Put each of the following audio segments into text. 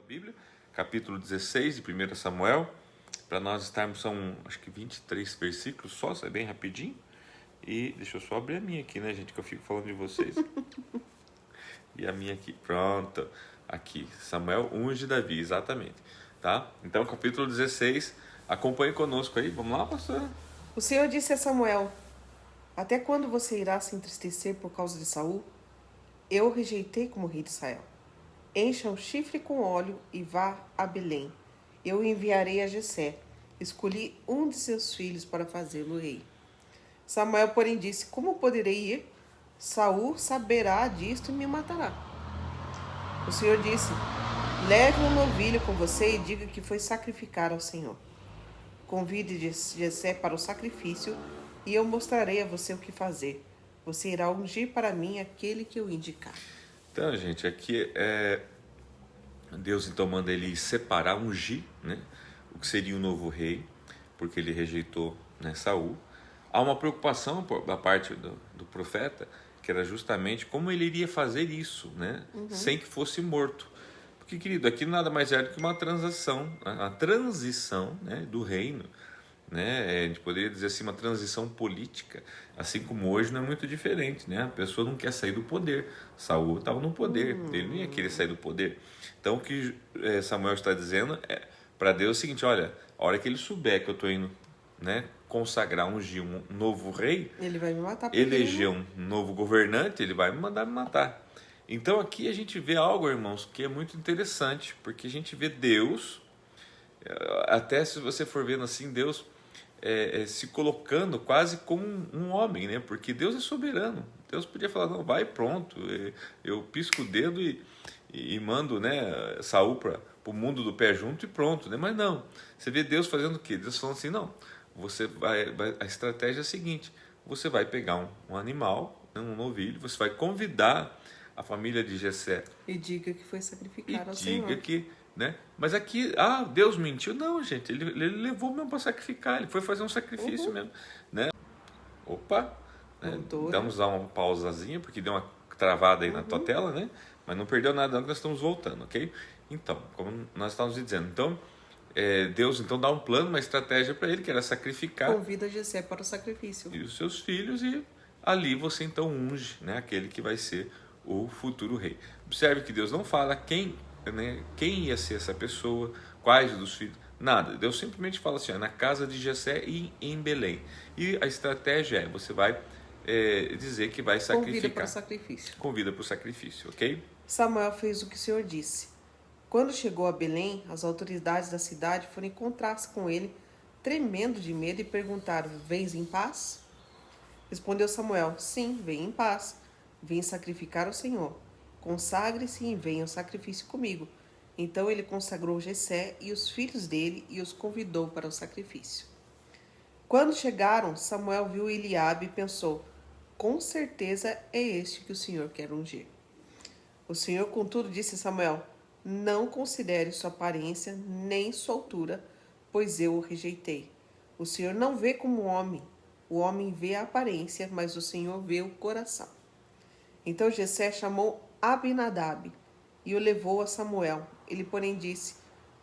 Bíblia, capítulo 16 de 1 Samuel. Para nós estarmos, são acho que 23 versículos só, é bem rapidinho. E deixa eu só abrir a minha aqui, né, gente, que eu fico falando de vocês. E a minha aqui, pronto. Aqui, Samuel unge Davi, exatamente. Tá? Então, capítulo 16, acompanhe conosco aí. Vamos lá, pastor? O Senhor disse a Samuel: até quando você irá se entristecer por causa de Saul? Eu o rejeitei como rei de Israel. Encha um chifre com óleo e vá a Belém. Eu o enviarei a Jessé. Escolhi um de seus filhos para fazê-lo rei. Samuel, porém, disse: como poderei ir? Saul saberá disto e me matará. O Senhor disse: leve um novilho com você e diga que foi sacrificar ao Senhor. Convide Jessé para o sacrifício e eu mostrarei a você o que fazer. Você irá ungir para mim aquele que eu indicar. Então, gente, aqui Deus então manda ele separar, ungir, né, o que seria o novo rei, porque ele rejeitou, né, Saul. Há uma preocupação da parte do profeta, que era justamente como ele iria fazer isso, né, sem que fosse morto. Porque, querido, aqui nada mais é do que uma transição, né, do reino. Né? A gente poderia dizer assim, uma transição política, assim como hoje não é muito diferente, né? A pessoa não quer sair do poder. Saul estava no poder, ele não ia querer sair do poder. Então o que Samuel está dizendo para Deus é o seguinte: olha, a hora que ele souber que eu estou indo, né, consagrar, ungir um novo rei, ele vai me matar, eleger um novo governante, ele vai me mandar me matar. Então aqui a gente vê algo, irmãos, que é muito interessante, porque a gente vê Deus, até se você for vendo assim, Deus se colocando quase como um homem, né? Porque Deus é soberano. Deus podia falar: não, vai, pronto, eu pisco o dedo e mando, né, Saul para o mundo do pé junto e pronto, né? Mas não, você vê Deus fazendo o quê? Deus falando assim: não, a estratégia é a seguinte: você vai pegar um animal, né, um novilho, você vai convidar a família de Jessé e diga que foi sacrificar ao diga Senhor. que, né? Mas aqui, Deus mentiu? Não, gente, ele levou mesmo para sacrificar, ele foi fazer um sacrifício mesmo, né? Opa, né? Damos uma pausazinha, porque deu uma travada aí na tua tela, né? Mas não perdeu nada, não, que nós estamos voltando, ok? Então, como nós estávamos dizendo, então, Deus então dá um plano, uma estratégia para ele, que era sacrificar. Convida Jessé para o sacrifício. E os seus filhos, e ali você então unge, né, aquele que vai ser o futuro rei. Observe que Deus não fala quem ia ser essa pessoa, quais dos filhos, nada. Deus simplesmente fala assim: na casa de Jessé e em Belém. E a estratégia você vai dizer que vai sacrificar. Convida para o sacrifício. Convida para o sacrifício, ok? Samuel fez o que o Senhor disse. Quando chegou a Belém, as autoridades da cidade foram encontrar-se com ele, tremendo de medo, e perguntaram: vens em paz? Respondeu Samuel: sim, venho em paz. Vim sacrificar ao Senhor. Consagre-se e venha ao sacrifício comigo. Então ele consagrou Jessé e os filhos dele e os convidou para o sacrifício. Quando chegaram, Samuel viu Eliabe e pensou: com certeza é este que o Senhor quer ungir. O Senhor, contudo, disse a Samuel: não considere sua aparência nem sua altura, pois eu o rejeitei. O Senhor não vê como homem. O homem vê a aparência, mas o Senhor vê o coração. Então Jessé chamou Abinadab e o levou a Samuel. Ele, porém, disse: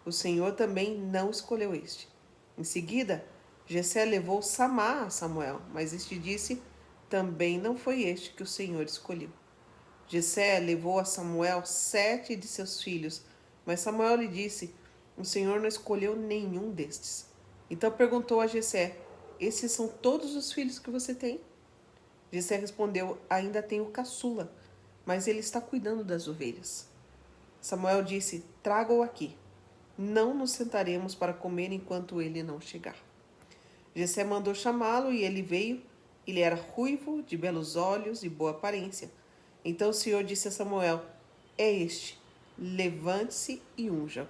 o Senhor também não escolheu este. Em seguida, Jessé levou Samá a Samuel, mas este disse: também não foi este que o Senhor escolheu. Jessé levou a Samuel 7 de seus filhos, mas Samuel lhe disse: o Senhor não escolheu nenhum destes. Então perguntou a Jessé: esses são todos os filhos que você tem? Jessé respondeu: ainda tenho o caçula, mas ele está cuidando das ovelhas. Samuel disse: traga-o aqui. Não nos sentaremos para comer enquanto ele não chegar. Jessé mandou chamá-lo e ele veio. Ele era ruivo, de belos olhos e boa aparência. Então o Senhor disse a Samuel: é este, levante-se e unja.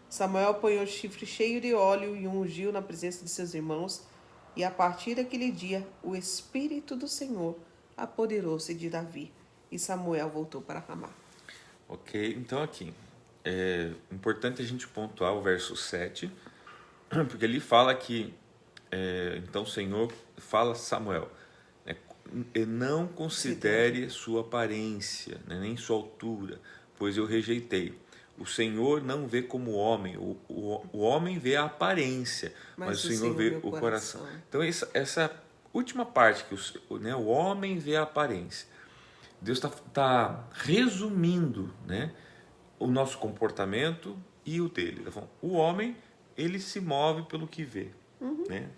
Samuel apanhou o chifre cheio de óleo e ungiu na presença de seus irmãos, e a partir daquele dia o Espírito do Senhor apoderou-se de Davi, e Samuel voltou para Ramá. Ok, então aqui, é importante a gente pontuar o verso 7, porque ele fala que, então o Senhor fala a Samuel: não considere sua aparência, né, nem sua altura, pois eu rejeitei. O Senhor não vê como homem, o homem vê a aparência, mas o Senhor vê o coração. Então essa última parte, que o homem vê a aparência, Deus está resumindo, né, o nosso comportamento e o dele. O homem, ele se move pelo que vê, né?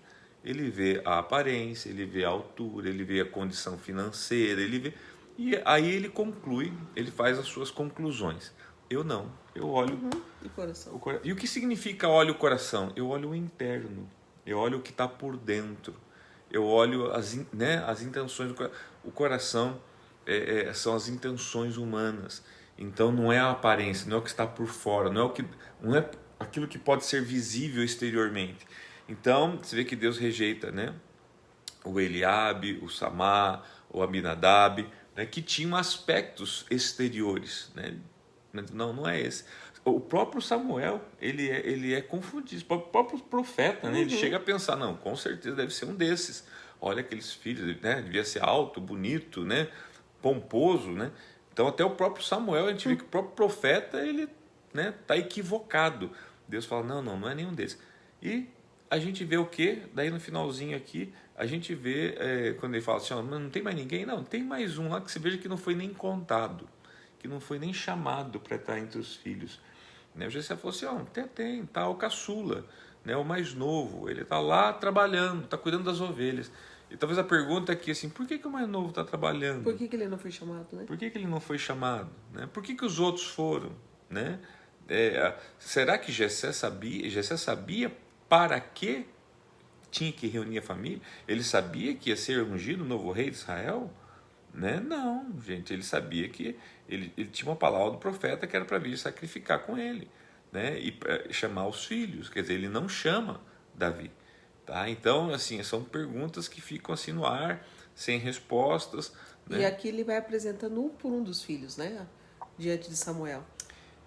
Ele vê a aparência, ele vê a altura, ele vê a condição financeira, ele vê, e aí ele conclui, ele faz as suas conclusões. Eu não, eu olho o coração. E o que significa olho o coração? Eu olho o interno, eu olho o que está por dentro, eu olho as intenções do coração. O coração são as intenções humanas. Então não é a aparência, não é o que está por fora, não é aquilo que pode ser visível exteriormente. Então você vê que Deus rejeita, né, o Eliabe, o Samá, o Aminadab, né, que tinham aspectos exteriores, né? Não é esse. O próprio Samuel, ele é confundido. O próprio profeta, né, ele chega a pensar, não, com certeza deve ser um desses. Olha aqueles filhos, né, devia ser alto, bonito, né, pomposo, né? Então até o próprio Samuel, a gente vê que o próprio profeta, ele, né, tá equivocado. Deus fala, não é nenhum desses. E a gente vê o quê? Daí no finalzinho aqui, a gente vê, quando ele fala assim, não tem mais ninguém? Não, tem mais um lá que você veja que não foi nem contado, que não foi nem chamado para estar entre os filhos. Né? O Jessé falou assim, tem, tá o caçula, né, o mais novo, ele está lá trabalhando, está cuidando das ovelhas. E talvez a pergunta aqui assim, por que o mais novo está trabalhando? Por que ele não foi chamado, né? Por que ele não foi chamado? Né? Por que os outros foram? Né? Será que Jessé sabia para que tinha que reunir a família? Ele sabia que ia ser ungido o novo rei de Israel? Né? Não, gente, ele sabia que ele tinha uma palavra do profeta que era para vir sacrificar com ele, né? E chamar os filhos, quer dizer, ele não chama Davi. Tá? Então, assim, são perguntas que ficam assim no ar, sem respostas. Né? E aqui ele vai apresentando um por um dos filhos, né? Diante de Samuel.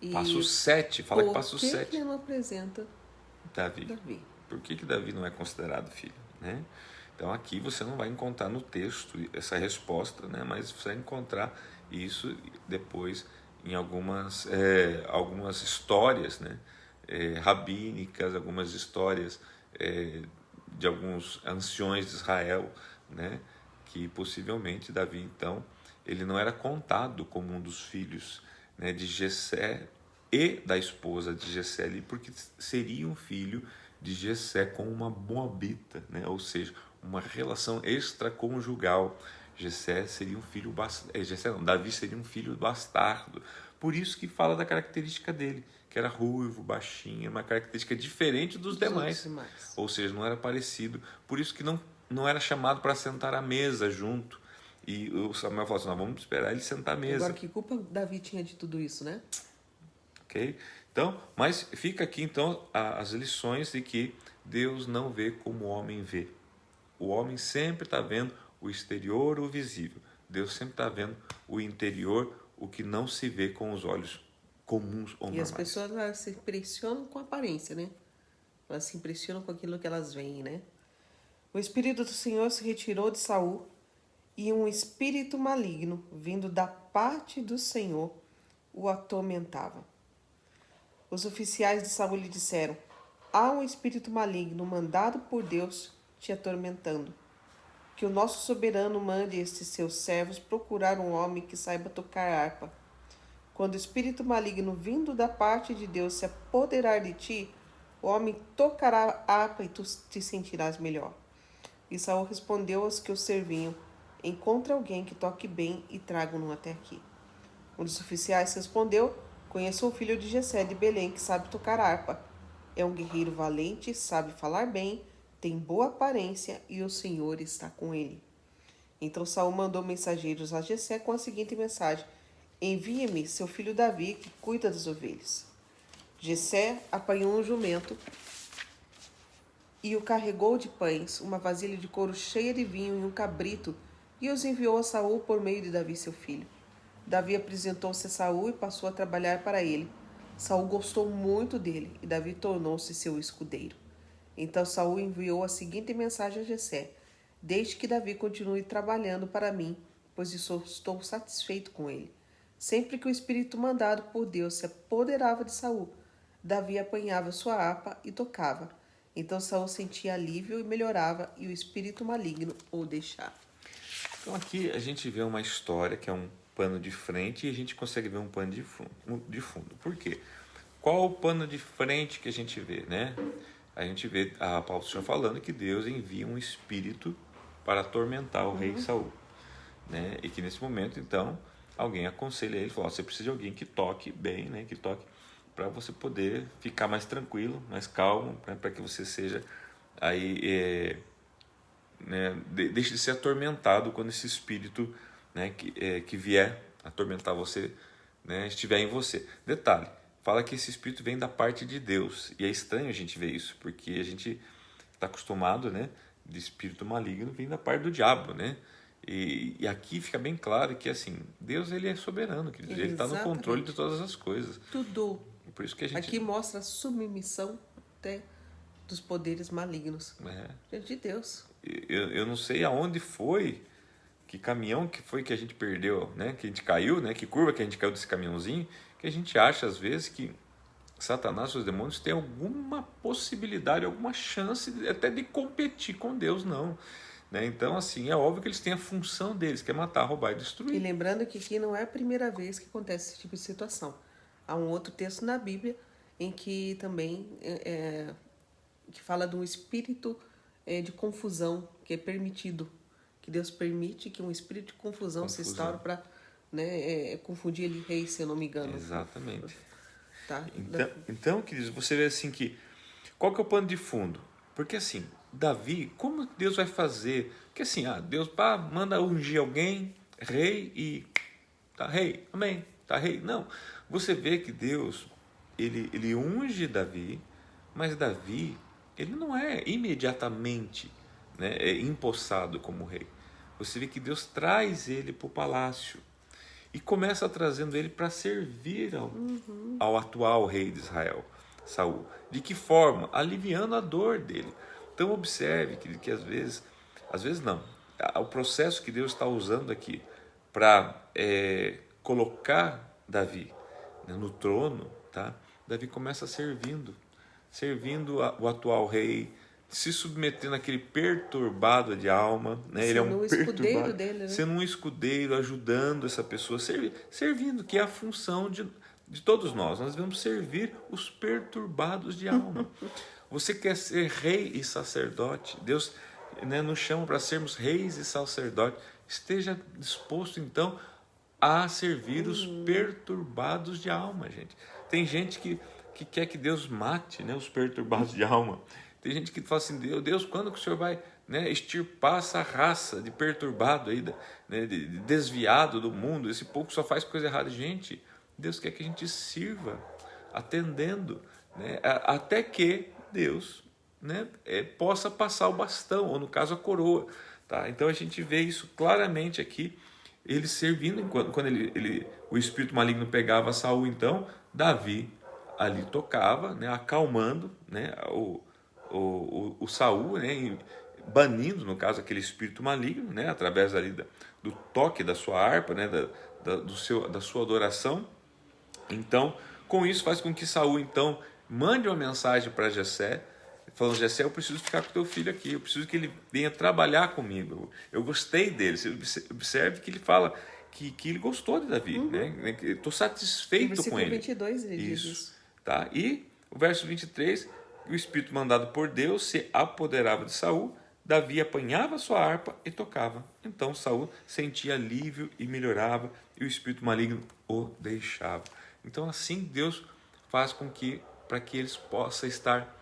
E passo 7, fala que passo 7. Por que ele não apresenta Davi? Por que Davi não é considerado filho? Né? Então aqui você não vai encontrar no texto essa resposta, né? Mas você vai encontrar isso depois em algumas histórias, né? Rabínicas, algumas histórias de alguns anciões de Israel, né? Que possivelmente Davi, então, ele não era contado como um dos filhos, né, de Jessé e da esposa de Jessé, porque seria um filho de Jessé com uma moabita, né? Ou seja, uma relação extraconjugal. Jessé seria um filho Davi seria um filho bastardo. Por isso que fala da característica dele, que era ruivo, baixinho, uma característica diferente dos demais. Ou seja, não era parecido. Por isso que não era chamado para sentar à mesa junto. E o Samuel falou assim, vamos esperar ele sentar à mesa. Agora, que culpa Davi tinha de tudo isso, né? Ok? Então, mas fica aqui então as lições de que Deus não vê como o homem vê. O homem sempre está vendo o exterior, o visível. Deus sempre está vendo o interior, o que não se vê com os olhos comuns ou normais. E as pessoas, elas se impressionam com a aparência, né? Elas se impressionam com aquilo que elas veem, né? O Espírito do Senhor se retirou de Saul, e um espírito maligno, vindo da parte do Senhor, o atormentava. Os oficiais de Saul lhe disseram, há um espírito maligno mandado por Deus te atormentando. Que o nosso soberano mande estes seus servos procurar um homem que saiba tocar harpa. Quando o espírito maligno vindo da parte de Deus se apoderar de ti, o homem tocará harpa e tu te sentirás melhor. E Saul respondeu aos que o serviam, encontre alguém que toque bem e traga-no até aqui. Um dos oficiais respondeu, conheço o filho de Jessé de Belém que sabe tocar harpa. É um guerreiro valente, sabe falar bem, tem boa aparência e o Senhor está com ele. Então Saul mandou mensageiros a Jessé com a seguinte mensagem, envie-me seu filho Davi que cuida das ovelhas. Jessé apanhou um jumento e o carregou de pães, uma vasilha de couro cheia de vinho e um cabrito, e os enviou a Saul por meio de Davi seu filho. Davi apresentou-se a Saul e passou a trabalhar para ele. Saul gostou muito dele e Davi tornou-se seu escudeiro. Então Saul enviou a seguinte mensagem a Jessé, deixe que Davi continue trabalhando para mim, pois estou satisfeito com ele. Sempre que o espírito mandado por Deus se apoderava de Saul, Davi apanhava sua harpa e tocava. Então Saul sentia alívio e melhorava, e o espírito maligno o deixava. Então aqui a gente vê uma história que é um pano de frente e a gente consegue ver um pano de fundo. Por quê? Qual o pano de frente que a gente vê, né? A gente vê a palavra do Senhor falando que Deus envia um espírito para atormentar o rei Saul, né? E que nesse momento, então, alguém aconselha ele, fala, você precisa de alguém que toque bem, né? Que toque para você poder ficar mais tranquilo, mais calmo, né? Para que você seja aí, né? Deixe de ser atormentado quando esse espírito, né? Que vier atormentar você, né? Estiver em você. Detalhe, fala que esse espírito vem da parte de Deus, e é estranho a gente ver isso, porque a gente está acostumado, né? De espírito maligno vem da parte do diabo, né? E aqui fica bem claro que assim, Deus ele é soberano, querido. Ele está no controle de todas as coisas. Tudo. Por isso que a gente... Aqui mostra a submissão até dos poderes malignos diante de Deus. Eu não sei aonde foi, que caminhão que foi que a gente perdeu, né? Que a gente caiu, né? Que curva que a gente caiu desse caminhãozinho, que a gente acha às vezes que Satanás e os demônios têm alguma possibilidade, alguma chance até de competir com Deus, não. Né? Então, assim, é óbvio que eles têm a função deles, que é matar, roubar e destruir. E lembrando que aqui não é a primeira vez que acontece esse tipo de situação. Há um outro texto na Bíblia em que também que fala de um espírito de confusão que é permitido, que Deus permite que um espírito de confusão se instaure para confundir ele rei, se eu não me engano. Exatamente. Tá? Então, queridos, você vê assim que... Qual que é o pano de fundo? Porque assim, Davi, como Deus vai fazer? Porque assim, Deus manda ungir alguém, rei, e tá rei, amém, tá rei. Não, você vê que Deus, ele unge Davi, mas Davi, ele não é imediatamente, né, empossado como rei. Você vê que Deus traz ele para o palácio e começa trazendo ele para servir ao atual rei de Israel, Saul. De que forma? Aliviando a dor dele. Então observe que às vezes não, o processo que Deus está usando aqui para colocar Davi, né, no trono, tá? Davi começa servindo o atual rei, se submetendo àquele perturbado de alma, né? Ele é um perturbado, dele, né? Sendo um escudeiro, ajudando essa pessoa, servindo, que é a função de todos nós. Nós devemos servir os perturbados de alma. Você quer ser rei e sacerdote? Deus, né, nos chama para sermos reis e sacerdotes. Esteja disposto, então, a servir os perturbados de alma, gente. Tem gente que quer que Deus mate, né, os perturbados de alma. Tem gente que fala assim, Deus, quando que o Senhor vai, né, extirpar essa raça de perturbado aí, né, de desviado do mundo, esse povo só faz coisa errada? Gente, Deus quer que a gente sirva, atendendo, né, até que Deus, né, possa passar o bastão, ou no caso a coroa. Tá? Então a gente vê isso claramente aqui, ele servindo, quando o espírito maligno pegava Saul, então Davi ali tocava, né, acalmando, né, o Saul, né, banindo, no caso, aquele espírito maligno, né, através ali do toque da sua harpa, né, da sua adoração. Então, com isso faz com que Saul, então, mande uma mensagem para Jessé, falando, Jessé, eu preciso ficar com teu filho aqui, eu preciso que ele venha trabalhar comigo, eu gostei dele. Você observe que ele fala que ele gostou de Davi, né? Estou satisfeito com ele. 22 ele diz isso. Tá? E o verso 23, o espírito mandado por Deus se apoderava de Saul, Davi apanhava sua harpa e tocava. Então Saul sentia alívio e melhorava, e o espírito maligno o deixava. Então assim Deus faz com que, para que eles possam estar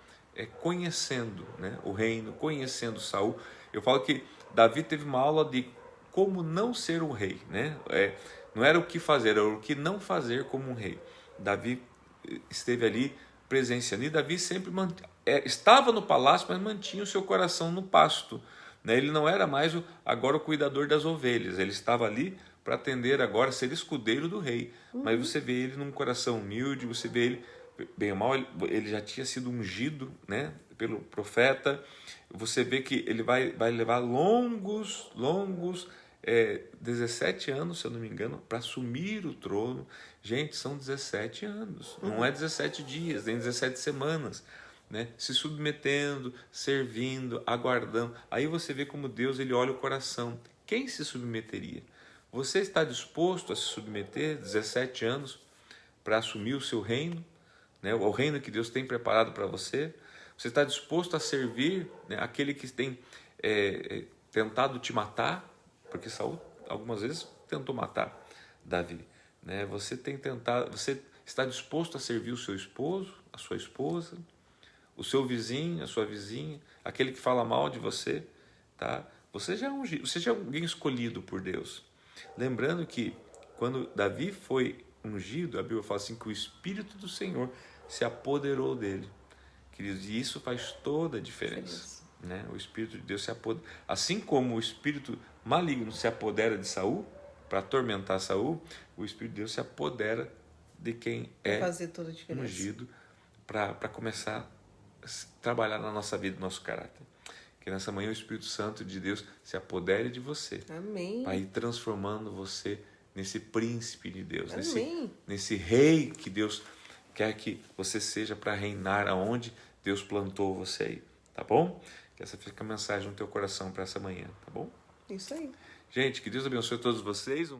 conhecendo, né, o reino, conhecendo Saul. Eu falo que Davi teve uma aula de como não ser um rei, né? Não era o que fazer, era o que não fazer como um rei. Davi esteve ali presenciando, e Davi sempre estava no palácio, mas mantinha o seu coração no pasto, né? Ele não era mais agora o cuidador das ovelhas, ele estava ali para atender agora, ser escudeiro do rei. Mas você vê ele num coração humilde, você vê ele, bem ou mal, ele já tinha sido ungido, né, pelo profeta. Você vê que ele vai levar longos 17 anos, se eu não me engano, para assumir o trono. Gente, são 17 anos, não é 17 dias, nem 17 semanas, né? Se submetendo, servindo, aguardando. Aí você vê como Deus, ele olha o coração. Quem se submeteria? Você está disposto a se submeter 17 anos para assumir o seu reino, né? O reino que Deus tem preparado para você? Você está disposto a servir, né, aquele que tem tentado te matar? Porque Saul algumas vezes tentou matar Davi, né? Você está disposto a servir o seu esposo, a sua esposa, o seu vizinho, a sua vizinha, aquele que fala mal de você, tá? Você já é alguém escolhido por Deus. Lembrando que quando Davi foi ungido, a Bíblia fala assim que o Espírito do Senhor se apoderou dele. Queridos, e isso faz toda a diferença, né? O Espírito de Deus se apodera. Assim como o espírito maligno se apodera de Saul para atormentar Saul, o Espírito de Deus se apodera de quem é fazer toda a diferença. Ungido para começar a trabalhar na nossa vida, no nosso caráter. Que nessa manhã o Espírito Santo de Deus se apodere de você. Amém. Para ir transformando você nesse príncipe de Deus, Amém. nesse rei que Deus quer que você seja para reinar aonde Deus plantou você aí, tá bom? Que essa fique a mensagem no teu coração para essa manhã, tá bom? Isso aí. Gente, que Deus abençoe todos vocês.